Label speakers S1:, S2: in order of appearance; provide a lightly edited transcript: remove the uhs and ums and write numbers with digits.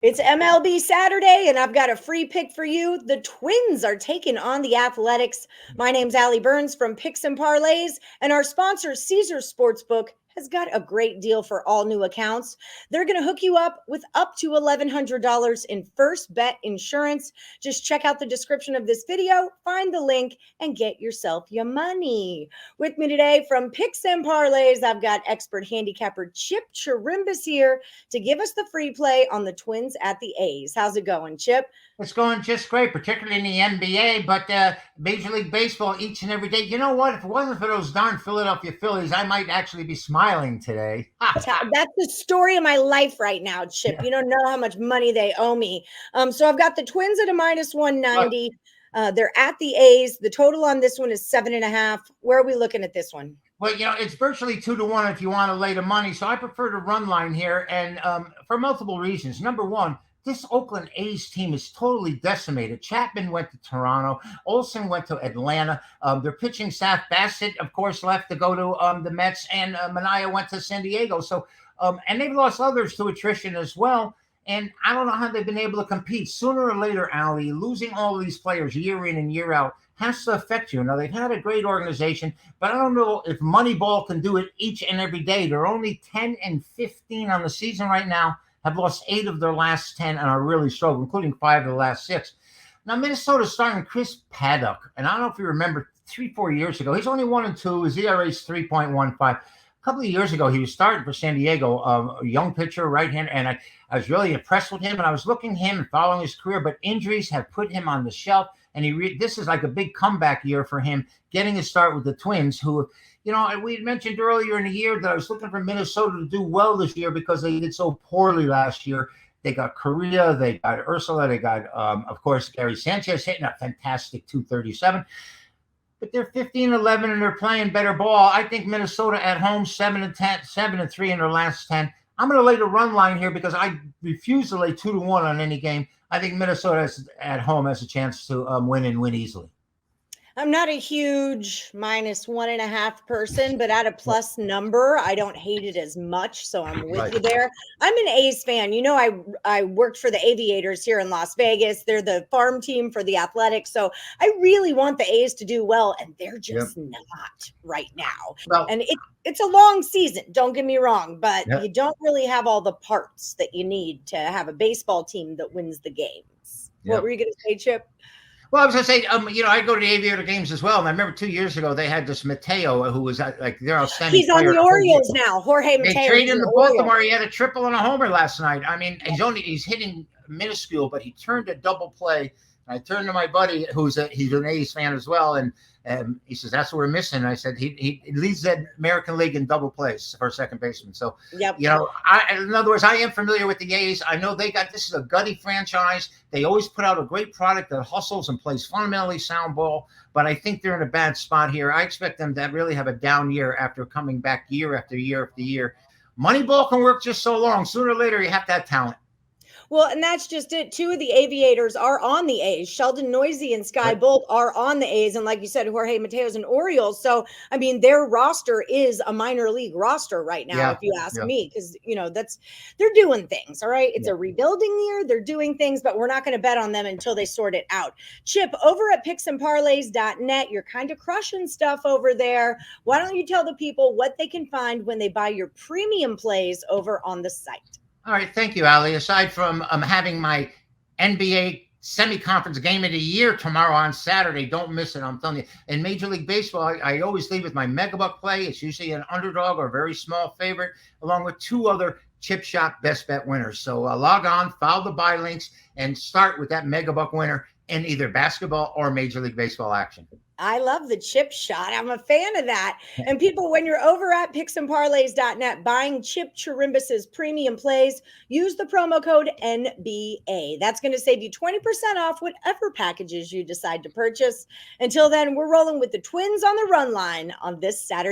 S1: It's MLB Saturday, and I've got a free pick for you. The Twins are taking on the Athletics. My name's Allie Burns from Picks and Parlays, and our sponsor, Caesars Sportsbook, has got a great deal for all new accounts. They're going to hook you up with up to $1,100 in first bet insurance. Just check out the description of this video, find the link, and get yourself your money. With me today from Picks and Parlays, I've got expert handicapper Chip Chirimbes here to give us the free play on the Twins at the A's. How's it going, Chip?
S2: It's going just great, particularly in the NBA, but Major League Baseball each and every day. You know what? If it wasn't for those darn Philadelphia Phillies, I might actually be smiling today.
S1: That's the story of my life right now, Chip.
S2: Yeah.
S1: You don't know how much money they owe me. So I've got the Twins at a minus 190. They're at the A's. The total on this one is 7.5. Where are we looking at this one?
S2: Well, it's virtually 2-1 if you want to lay the money. So I prefer to run line here, and for multiple reasons. Number one, this Oakland A's team is totally decimated. Chapman went to Toronto. Olsen went to Atlanta. Their pitching staff, Bassett, of course, left to go to the Mets, and Mania went to San Diego. So, and they've lost others to attrition as well. And I don't know how they've been able to compete. Sooner or later, Allie, losing all of these players year in and year out has to affect you. Now, they've had a great organization, but I don't know if Moneyball can do it each and every day. They're only 10-15 on the season right now, have lost 8 of their last 10 and are really struggling, including 5 of the last 6. Now, Minnesota's starting Chris Paddock, and I don't know if you remember 3-4 years ago. He's only 1-2. His ERA is 3.15. A couple of years ago, he was starting for San Diego, a young pitcher, right-hander, and I was really impressed with him, and I was looking at him and following his career, but injuries have put him on the shelf, and this is like a big comeback year for him, getting a start with the Twins, who, we had mentioned earlier in the year that I was looking for Minnesota to do well this year because they did so poorly last year. They got Correa, they got Ursula, they got, of course, Gary Sanchez hitting a fantastic 237. But they're 15-11 and they're playing better ball. I think Minnesota at home 7-10, 7-3 in their last 10. I'm going to lay the run line here because I refuse to lay 2-1 on any game. I think Minnesota at home has a chance to win and win easily.
S1: I'm not a huge minus 1.5 person, but at a plus number, I don't hate it as much. So I'm with you there. I'm an A's fan. I worked for the Aviators here in Las Vegas. They're the farm team for the Athletics. So I really want the A's to do well, and they're just not right now. Well, and it's a long season. Don't get me wrong, but you don't really have all the parts that you need to have a baseball team that wins the games. What were you going to say, Chip?
S2: Well, I was going to say, I go to the Aviator games as well. And I remember 2 years ago, they had this Mateo who was their outstanding
S1: He's player. On the Orioles now, Jorge Mateo.
S2: They traded him to Baltimore. He had a triple and a homer last night. I mean, he's hitting minuscule, but he turned a double play. I turned to my buddy, he's an A's fan as well, and he says, that's what we're missing. I said, he leads the American League in double plays for second baseman. So, in other words, I am familiar with the A's. I know this is a gutty franchise. They always put out a great product that hustles and plays fundamentally sound ball, but I think they're in a bad spot here. I expect them to really have a down year after coming back year after year after year. Moneyball can work just so long. Sooner or later, you have to have talent.
S1: Well, and that's just it. 2 of the Aviators are on the A's. Sheldon Noisy and Sky Bolt are on the A's. And like you said, Jorge Mateo's an Orioles. So, I mean, their roster is a minor league roster right now, if you ask me, because, they're doing things. All right. It's a rebuilding year. They're doing things, but we're not going to bet on them until they sort it out. Chip, over at picksandparlays.net, you're kind of crushing stuff over there. Why don't you tell the people what they can find when they buy your premium plays over on the site?
S2: All right. Thank you, Allie. Aside from having my NBA semi-conference game of the year tomorrow on Saturday, don't miss it. I'm telling you. In Major League Baseball, I always lead with my Megabuck play. It's usually an underdog or a very small favorite, along with 2 other chip shop best bet winners. So log on, follow the buy links, and start with that Megabuck winner in either basketball or Major League Baseball action.
S1: I love the chip shot. I'm a fan of that. And people, when you're over at picksandparlays.net buying Chip Chirimbes' premium plays, use the promo code NBA. That's going to save you 20% off whatever packages you decide to purchase. Until then, we're rolling with the Twins on the run line on this Saturday.